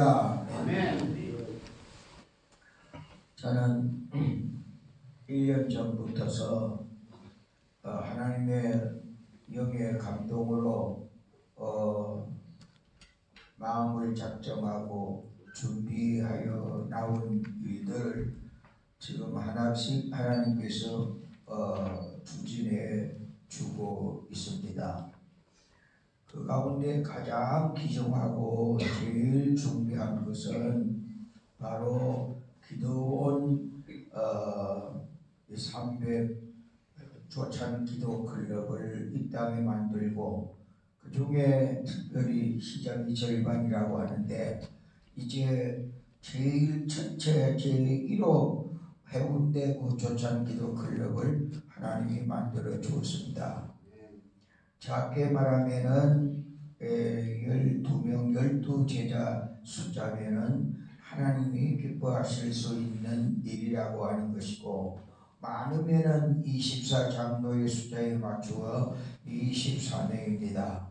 할렐루야. 아멘. 저는 1년 전부터서 하나님의 영의 감동으로 마음을 작정하고 준비하여 나온 일들을 지금 하나씩 하나님께서 추진해 주고 있습니다. 그 가운데 가장 귀중하고 제일 중요한 것은 바로 기도원 300 조찬 기도 클럽을 이 땅에 만들고, 그 중에 특별히 시작이 절반이라고 하는데, 이제 제일 전체 제1호 해운대구 조찬 기도 클럽을 하나님이 만들어 주었습니다. 작게 말하면은 12명, 12제자 숫자면은 하나님이 기뻐하실 수 있는 일이라고 하는 것이고, 많으면은 24장로의 숫자에 맞추어 24명입니다.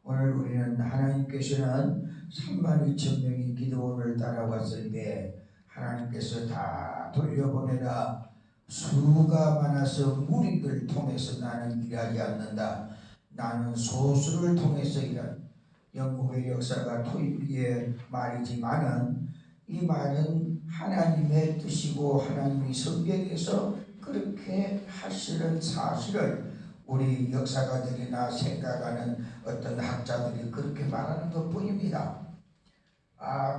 오늘 우리는 하나님께서는 32,000명이 기도원을 따라왔을 때 하나님께서 다 돌려보내라. 수가 많아서 무리들 통해서 나는 일하지 않는다. 나는 소수를 통해서 일한 영국의 역사가 토입기의 말이지만은 이 말은 하나님의 뜻이고 하나님이 성경에서 그렇게 하시는 사실을 우리 역사가들이나 생각하는 어떤 학자들이 그렇게 말하는 것뿐입니다.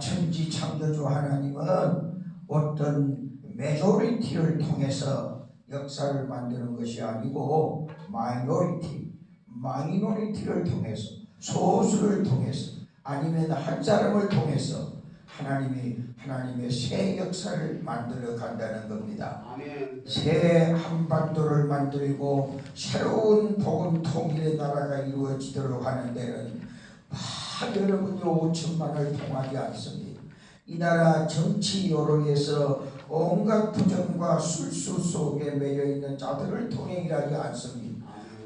천지 창조주 하나님은 어떤 메조리티를 통해서 역사를 만드는 것이 아니고 마이너리티를 통해서, 소수를 통해서, 아니면 한 사람을 통해서 하나님의 새 역사를 만들어 간다는 겁니다. 아멘. 새 한반도를 만들고 새로운 복음 통일의 나라가 이루어지도록 하는 데는 여러분이 5천만을 통하지 않습니다. 이 나라 정치 여론에서 온갖 부정과 술수 속에 매여 있는 자들을 통해 일하지 않습니다.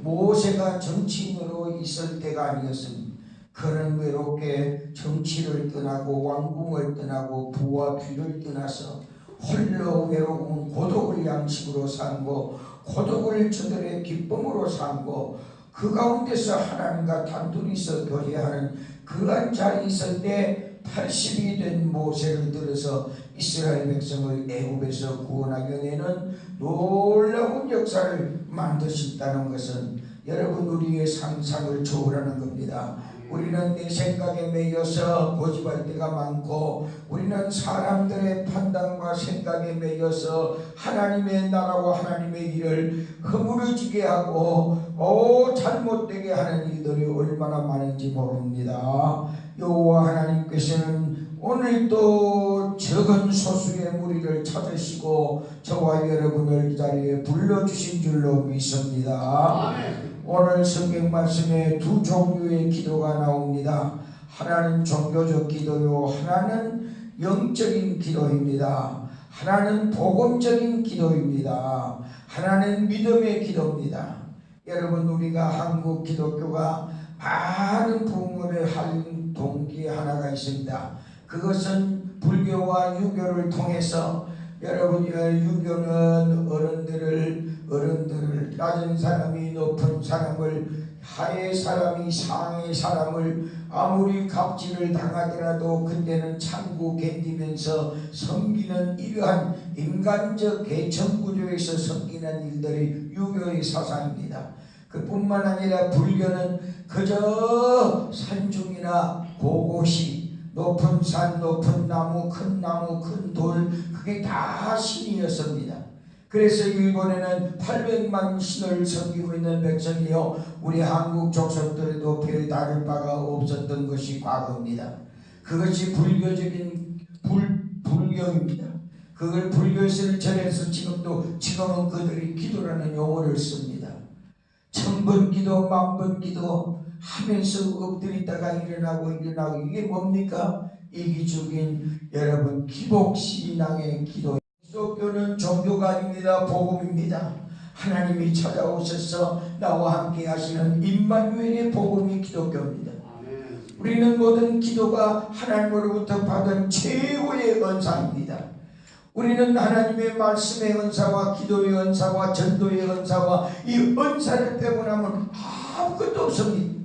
모세가 정치인으로 있을 때가 아니었습니다. 그는 외롭게 정치를 떠나고 왕궁을 떠나고 부와 귀를 떠나서 홀로 외로운 고독을 양식으로 산고, 고독을 저들의 기쁨으로 산고, 그 가운데서 하나님과 단둘이서 교제하는 그러한 자리에 있을 때 80이 된 모세를 들어서 이스라엘 백성을 애굽에서 구원하게 되는 놀라운 역사를 만드셨다는 것은 여러분 우리의 상상을 초월하는 겁니다. 우리는 내 생각에 매여서 고집할 때가 많고, 우리는 사람들의 판단과 생각에 매여서 하나님의 나라와 하나님의 일을 허물어지게 하고 잘못되게 하는 일들이 얼마나 많은지 모릅니다. 여호와 하나님께서는 오늘도 적은 소수의 무리를 찾으시고 저와 여러분을 이 자리에 불러주신 줄로 믿습니다. 아멘. 오늘 성경 말씀에 두 종류의 기도가 나옵니다. 하나는 종교적 기도요, 하나는 영적인 기도입니다. 하나는 복음적인 기도입니다. 하나는 믿음의 기도입니다. 여러분, 우리가 한국 기독교가 많은 부흥을 할 동기 하나가 있습니다. 그것은 불교와 유교를 통해서, 여러분, 유교는 어른들을 낮은 사람이 높은 사람을, 하의 사람이 상의 사람을 아무리 갑질을 당하더라도 그때는 참고 견디면서 섬기는 이러한 인간적 계층구조에서 섬기는 일들이 유교의 사상입니다. 그뿐만 아니라 불교는 그저 산중이나 곳곳이 높은 산, 높은 나무, 큰 돌, 그게 다 신이었습니다. 그래서 일본에는 800만 신을 섬기고 있는 백성이요, 우리 한국 족속들에도 별 다를 바가 없었던 것이 과거입니다. 그것이 불교적인 불교입니다. 그걸 불교에서 전해서 지금은 그들이 기도라는 용어를 씁니다. 천번기도, 만번기도 하면서 엎드리다가 일어나고 이게 뭡니까? 이기적인 여러분 기복신앙의 기도. 기독교는 종교가 아닙니다. 복음입니다. 하나님이 찾아오셔서 나와 함께 하시는 임마누엘의 복음이 기독교입니다. 우리는 모든 기도가 하나님으로부터 받은 최고의 은사입니다. 우리는 하나님의 말씀의 은사와 기도의 은사와 전도의 은사와 이 은사를 빼고 나면 아무것도 없습니다.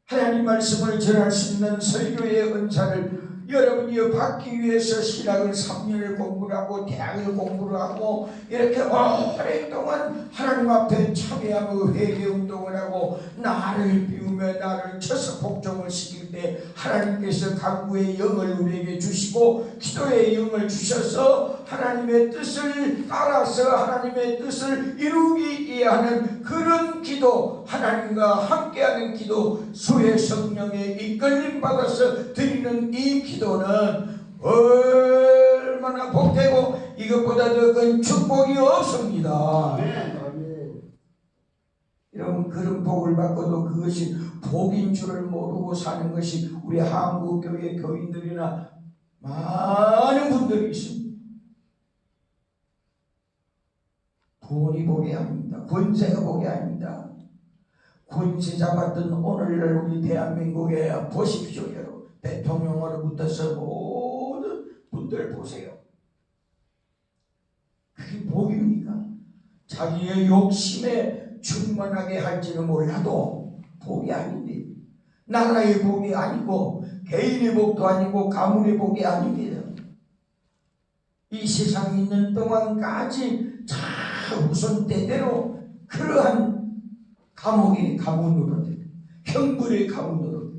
하나님 말씀을 전할 수 있는 설교의 은사를 여러분이 받기 위해서 신학을 3년을 공부를 하고 대학을 공부를 하고 이렇게 오랫동안 하나님 앞에 참여하고 회개운동을 하고 나를 비우며 나를 쳐서 복종을 시킬 때 하나님께서 간구의 영을 우리에게 주시고 기도의 영을 주셔서 하나님의 뜻을 따라서 하나님의 뜻을 이루기 위해 하는 그런 기도, 하나님과 함께하는 기도, 수의 성령의 이끌림 받아서 드리는 이 기도는 얼마나 복되고 이것보다 더 큰 축복이 없습니다. 여러분, 그런 복을 받고도 그것이 복인 줄을 모르고 사는 것이 우리 한국교회 교인들이나 많은 분들이 있습니다. 돈이 복이 아닙니다. 권세가 복이 아닙니다. 권세 잡았던 오늘날 우리 대한민국에 보십시오. 여러분, 대통령으로부터서 모든 분들 보세요. 그게 복입니까? 자기의 욕심에 충만하게 할지는 몰라도 복이 아닌데, 나라의 복이 아니고 개인의 복도 아니고 가문의 복이 아닙니다. 이 세상에 있는 동안까지 자 우선 때대로 그러한 감옥의 가문으로 형벌의 가문으로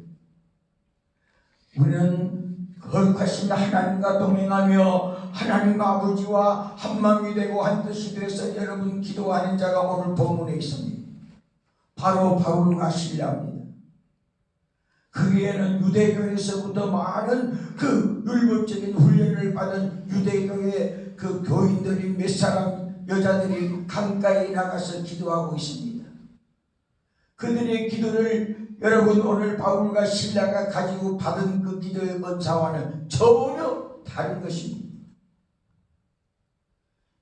우리는 거룩하신 하나님과 동행하며 하나님 아버지와 한마음이 되고 한뜻이 되어서 여러분 기도하는 자가 오늘 본문에 있습니다. 바로 바울과 실라입니다. 그에는 유대교에서부터 많은 그 율법적인 훈련을 받은 유대교의 그 교인들이 몇 사람 여자들이 강가에 나가서 기도하고 있습니다. 그들의 기도를 여러분 오늘 바울과 실라가 가지고 받은 그 기도의 은사와는 전혀 다른 것입니다.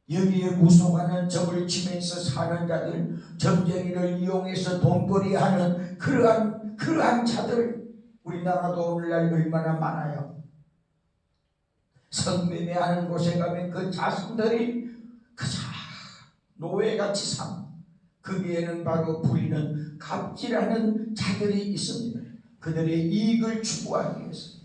여기에 무속하는 적을 치면서 사는 자들, 점쟁이를 이용해서 돈벌이하는 그러한 자들, 우리나라도 오늘날 얼마나 많아요. 성매매하는 곳에 가면 그 자신들이 그저 노예같이 삽니다. 거기에는 바로 부리는 갑질하는 자들이 있습니다. 그들의 이익을 추구하기 위해서.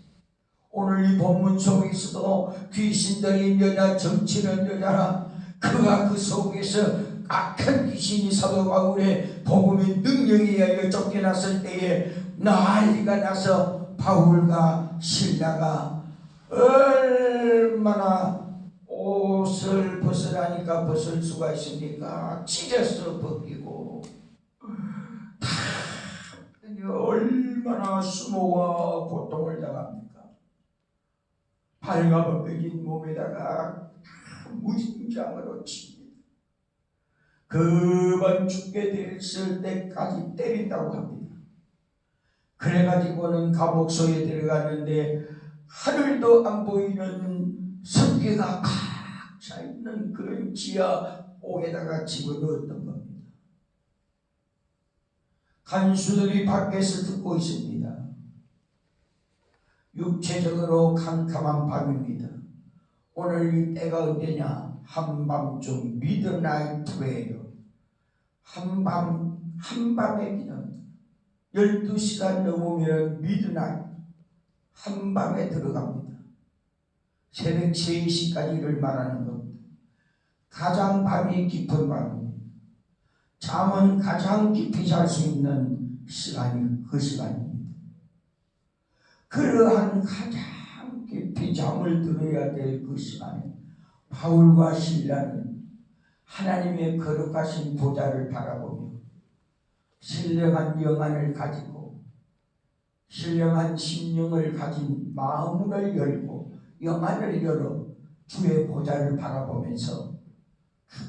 오늘 이 본문 속에서도 귀신 들린 여자, 점치는 여자, 그가 그 속에서 악한 귀신이 사도 바울의 복음의 능력에 의하여 쫓겨났을 때에 난리가 나서 바울과 실라가 얼마나 옷을 벗으라니까 벗을 수가 있습니까? 찢어서 벗기고 다 얼마나 수모와 고통을 당합니까? 발가벗겨진 몸에다가 무진장으로 칩니다. 그만 죽게 됐을 때까지 때린다고 합니다. 그래가지고는 감옥소에 들어갔는데 하늘도 안 보이는 습기가 꽉 차있는 그런 지하 옥에다가 집어넣었던 겁니다. 간수들이 밖에서 듣고 있습니다. 육체적으로 캄캄한 밤입니다. 오늘 이 때가 언제냐? 한밤중 미드나이트예요. 한밤의 기도입니다. 12시간 넘으면 미드나이트, 한밤에 들어갑니다. 새벽 3시까지를 말하는 겁니다. 가장 밤이 깊은 밤입니다. 잠은 가장 깊이 잘 수 있는 시간이 그 시간입니다. 그러한 가장 깊이 잠을 들어야 될 그 시간에 바울과 실라는 하나님의 거룩하신 보좌를 바라보며 신령한 영안을 가지고 신령한 심령을 가진 마음을 열고 영안을 열어 주의 보좌를 바라보면서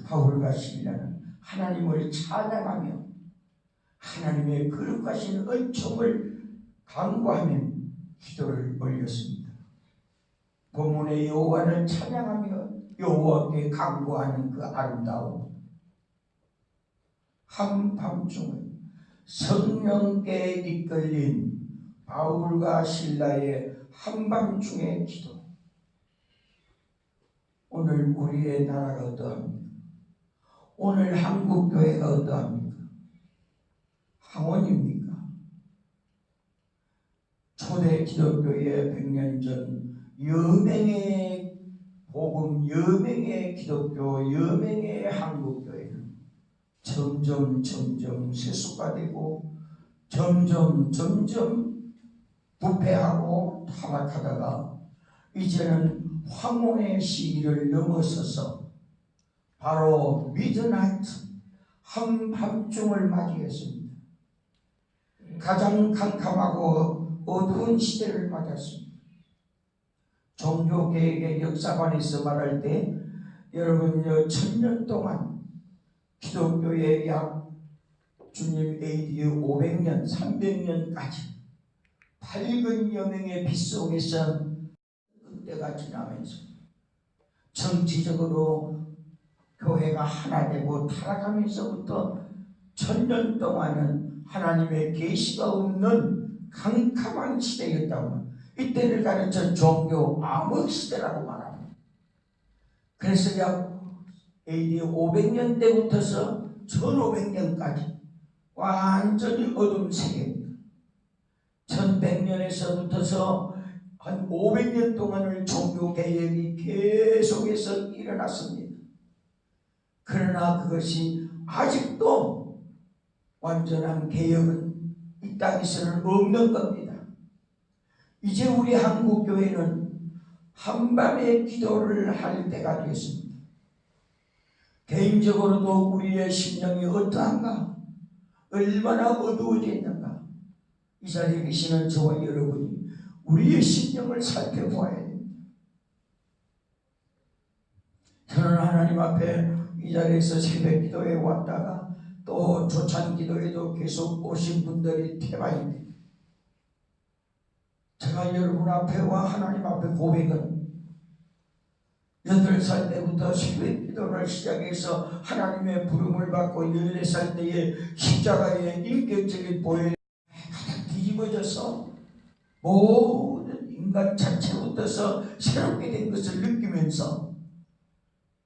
바울과 실라는 하나님을 찬양하며 하나님의 거룩하신 은총을 간구하며 기도를 올렸습니다. 본문의 여호와를 찬양하며 여호와께 간구하는 그 아름다움, 한밤중을 성령께 이끌린 바울과 실라의 한밤중의 기도. 오늘 우리의 나라가 어떠합니까? 오늘 한국교회가 어떠합니까? 항원입니까? 초대 기독교의 100년 전 여명의 복음, 여명의 기독교, 여명의 한국교회는 점점 세속화되고 점점 부패하고 타락하다가 이제는 황혼의 시기를 넘어서서 바로 미드나이트 한밤중을 맞이했습니다. 가장 캄캄하고 어두운 시대를 맞았습니다. 종교개혁의 역사관에서 말할 때 여러분 1000년 동안 기독교의 약 주님 AD 500년 300년까지 밝은 여명의 빛 속에서 그때가 지나면서 정치적으로 교회가 하나 되고 타락하면서부터 1000년 동안은 하나님의 계시가 없는 캄캄한 시대였다고, 이때를 가르쳐 종교 암흑 시대라고 말합니다. 그래서 약 AD 500년 때부터서 1500년까지 완전히 어두운 세계입니다. 1100년에서부터서 한 500년 동안을 종교개혁이 계속해서 일어났습니다. 그러나 그것이 아직도 완전한 개혁은 이 땅에서는 없는 겁니다. 이제 우리 한국교회는 한밤의 기도를 할 때가 되었습니다. 개인적으로도 우리의 심령이 어떠한가? 얼마나 어두워져 있는가? 이 자리에 계시는 저와 여러분이 우리의 심령을 살펴보아야 됩니다. 저는 하나님 앞에 이 자리에서 새벽 기도에 왔다가 또 조찬 기도에도 계속 오신 분들이 태반입니다. 제가 여러분 앞에 와 하나님 앞에 고백은 8살 때부터 새벽 기도를 시작해서 하나님의 부름을 받고 14살 때에 십자가의 인격적인 보혈이 뒤집어져서 모든 인간 자체부터서 새롭게 된 것을 느끼면서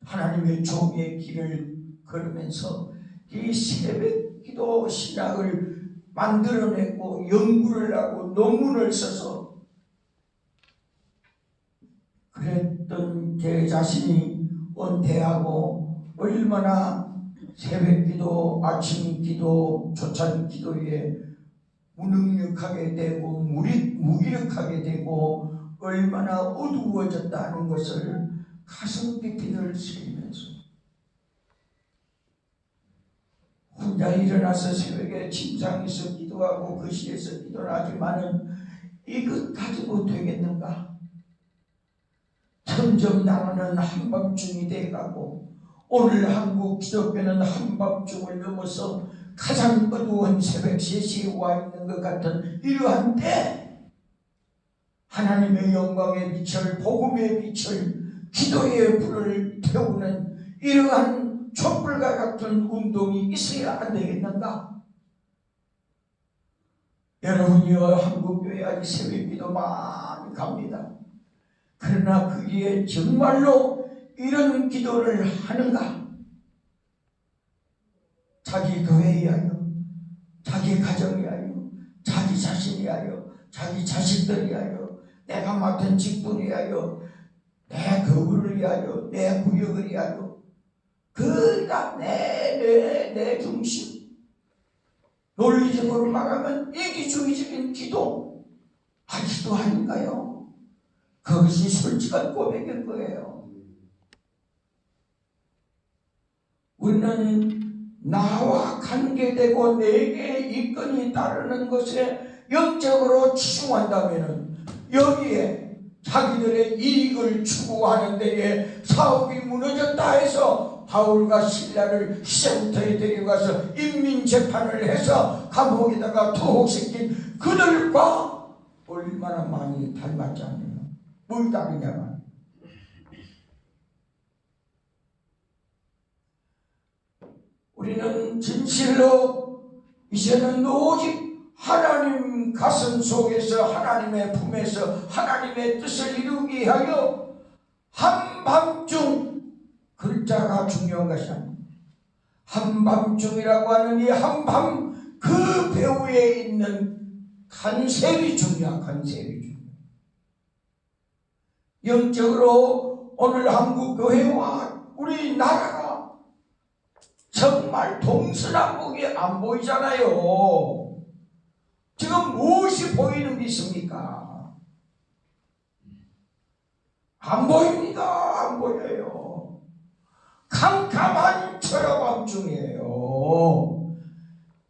하나님의 종의 길을 걸으면서 이 새벽 기도 신학을 만들어내고 연구를 하고 논문을 써서 그랬던 제 자신이 은퇴하고 얼마나 새벽 기도, 아침 기도, 조찬 기도에 무능력하게 되고 무기력하게 되고 얼마나 어두워졌다는 것을 가슴 깊이 늘 새기면서 혼자 일어나서 새벽에 침상에서 기도하고 거실에서 기도를 하지만은 이것 가지고 되겠는가? 점점 나라는 한밤중이 돼가고 오늘 한국 기독교는 한밤중을 넘어서 가장 어두운 새벽 3시에 와 있는 것 같은 이러한 때 하나님의 영광의 빛을, 복음의 빛을, 기도의 불을 태우는 이러한 촛불과 같은 운동이 있어야 안 되겠는가? 여러분이요, 한국교회 아직 새벽기도 많이 갑니다. 그러나 그게 정말로 이런 기도를 하는가? 자기 교회에 위하여, 자기 가정에 위하여, 자기 자신에 위하여, 자기 자식들에 위하여, 내가 맡은 직분에 위하여, 내 거구를 위하여, 내 구역을 위하여, 그가 내 중심. 논리적으로 말하면 이기주의적인 기도, 기도 아닌가요? 그것이 솔직한 고백일 거예요. 우리는 나와 관계되고 내게 이권이 따르는 것에 영적으로 치중한다면 여기에 자기들의 이익을 추구하는 데에 사업이 무너졌다 해서 바울과 실라를 시작부터에 데려가서 인민재판을 해서 감옥에다가 투옥시킨 그들과 얼마나 많이 닮았지 않느냐. 뭘 다르냐면 우리는 진실로 이제는 오직 하나님 가슴 속에서 하나님의 품에서 하나님의 뜻을 이루기 위하여 한밤중 글자가 중요한 것이 아닙니다. 한밤중이라고 하는 이 한밤 그 배후에 있는 간섭이 중요한 간섭이 중요해요. 영적으로 오늘 한국 교회와 우리나라가 정말 동서남북이 안 보이잖아요. 지금 무엇이 보이는 게 있습니까? 안 보입니다. 안 보여요. 캄캄한 철야밤중이에요.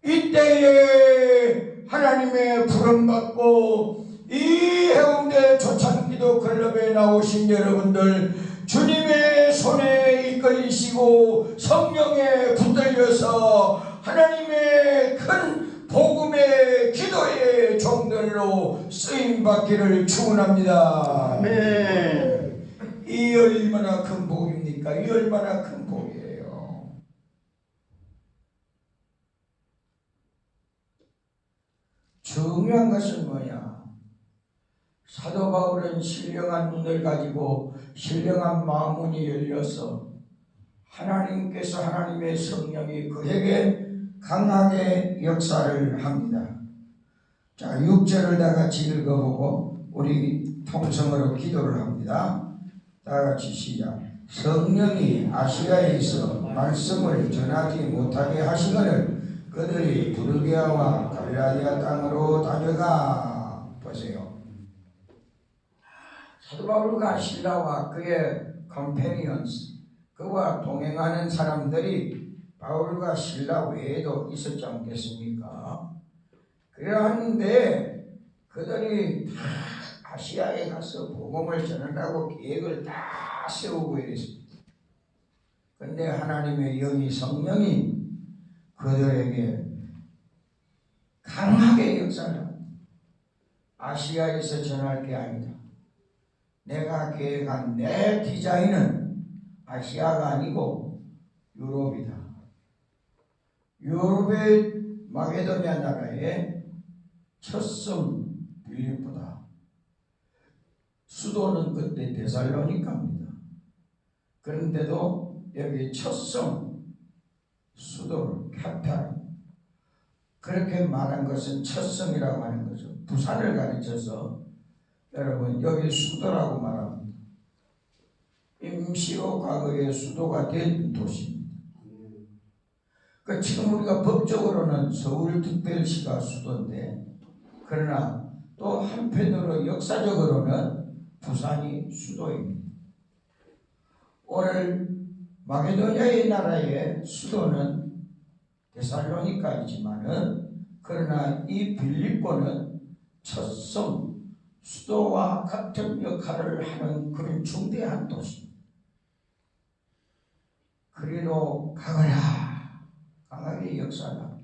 이때에 하나님의 부름받고 이 해운대 초창기도 클럽에 나오신 여러분들, 주님의 손에 이끌리시고 성령에 붙들려서 하나님의 큰 복음의 기도의 종들로 쓰임받기를 축원합니다. 아멘. 이 얼마나 큰 복입니까? 이 얼마나 큰 복이에요. 중요한 것은 뭐냐? 사도 바울은 신령한 눈을 가지고 신령한 마음문이 열려서 하나님께서 하나님의 성령이 그에게 강하게 역사를 합니다. 자, 6절을 다 같이 읽어보고 우리 통성으로 기도를 합니다. 다 같이 시작. 성령이 아시아에 있어 말씀을 전하지 못하게 하시거늘 그들이 부르기아와 갈라디아 땅으로 다녀가. 보세요. 사도 바울과 실라와 그의 컴패니언스, 그와 동행하는 사람들이 바울과 실라 외에도 있었지 않겠습니까? 그러한데 그들이 다 아시아에 가서 복음을 전하라고 계획을 다 세우고 이랬습니다. 그런데 하나님의 영이 성령이 그들에게 강하게 역사를 아시아에서 전할 게 아니다. 내가 계획한 내 디자인은 아시아가 아니고 유럽이다. 유럽의 마게도니아 나라의 첫성 빌립보다. 수도는 그때 데살로니카입니다. 그런데도 여기 첫성 수도를 카타르, 그렇게 말한 것은 첫성이라고 하는 거죠. 부산을 가르쳐서 여러분 여기 수도라고 말합니다. 임시로 과거의 수도가 된 도시입니다. 그러니까 지금 우리가 법적으로는 서울특별시가 수도인데, 그러나 또 한편으로 역사적으로는 부산이 수도입니다. 오늘 마게도니아의 나라의 수도는 데살로니카이지만은, 그러나 이 빌립보는 첫성 수도와 같은 역할을 하는 그런 중대한 도시입니다. 그리로 가거라. 강하게 역사합니다.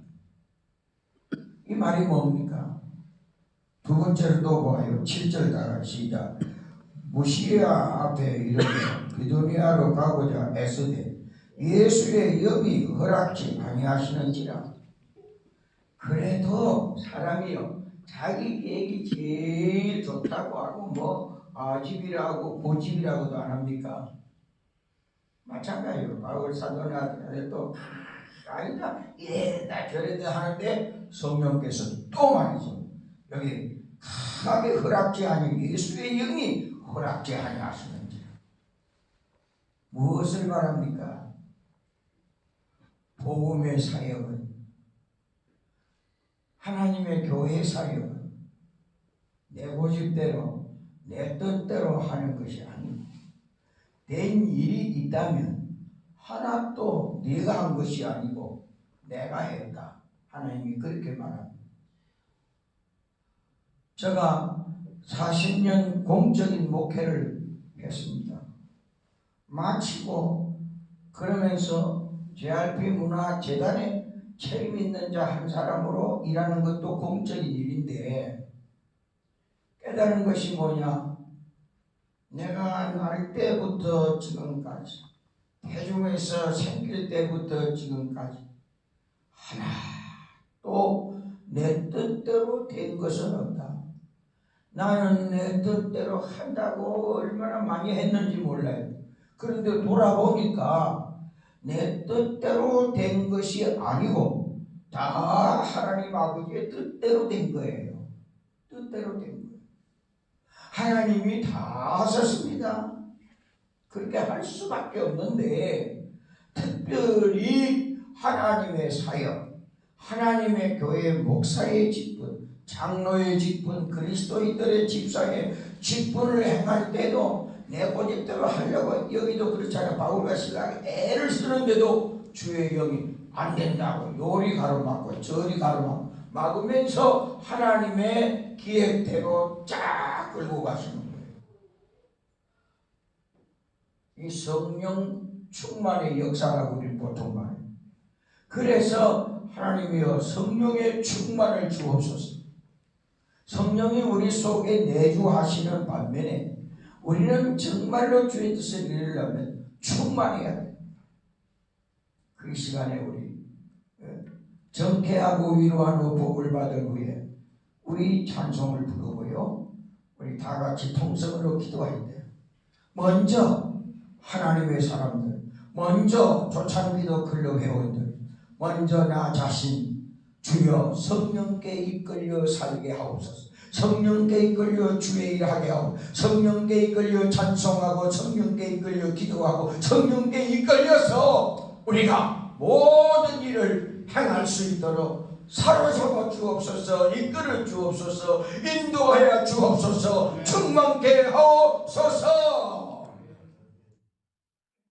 이 말이 뭡니까? 두 번째로 또 보아요. 7절 따라 시작. 무시아 앞에 이르되 비두니아로 가고자 애쓰되 예수의 영이 허락지 아니하시는지라. 그래도 사람이요, 자기 계획이 제일 좋다고 하고 뭐 아집이라고 고집이라고도 안 합니까? 마찬가지로 바울 사도한테 또 아니다 이래다 저래다 하는데 성령께서 또 말이죠. 여기 강하게 허락지 아니 예수의 영이 허락지 아니하시는지. 무엇을 말합니까? 복음의 사역은, 하나님의 교회 사역은 내 고집대로 내 뜻대로 하는 것이 아니고, 된 일이 있다면 하나도 네가 한 것이 아니고 내가 했다. 하나님이 그렇게 말합니다. 제가 40년 공적인 목회를 했습니다. 마치고 그러면서 JRP 문화재단에 책임 있는 자 한 사람으로 일하는 것도 공적인 일인데, 깨달은 것이 뭐냐? 내가 날 때부터 지금까지, 태중에서 생길 때부터 지금까지 하나 또 내 뜻대로 된 것은 없다. 나는 내 뜻대로 한다고 얼마나 많이 했는지 몰라요. 그런데 돌아보니까 내 뜻대로 된 것이 아니고 다 하나님 아버지의 뜻대로 된 거예요. 뜻대로 된 거예요. 하나님이 다 하셨습니다. 그렇게 할 수밖에 없는데 특별히 하나님의 사역, 하나님의 교회 목사의 직분, 장로의 직분, 그리스도인들의 집사의 직분을 행할 때도 내 고집대로 하려고, 여기도 그렇잖아요. 바울과 실라가 애를 쓰는데도 주의 영이 안 된다고 요리 가로막고 저리 가로막고 막으면서 하나님의 기획대로 쫙 끌고 가시는 거예요. 이 성령 충만의 역사라고 우리 보통 말해요. 그래서 하나님이여 성령의 충만을 주옵소서. 성령이 우리 속에 내주하시는 반면에 우리는 정말로 주의 뜻을 이루려면 충만해야 돼요. 그 시간에 우리 정케하고 위로한 후 복을 받은 후에 우리 찬송을 부르고요, 우리 다 같이 통성으로 기도할 때 먼저 하나님의 사람들, 먼저 조찬기도 클럽 회원들, 먼저 나 자신 주여 성령께 이끌려 살게 하옵소서. 성령께 이끌려 주의 일하게 하고, 성령께 이끌려 찬송하고, 성령께 이끌려 기도하고, 성령께 이끌려서 우리가 모든 일을 행할 수 있도록 사로잡아 주옵소서. 이끌어 주옵소서. 인도하여 주옵소서. 충만케 하옵소서.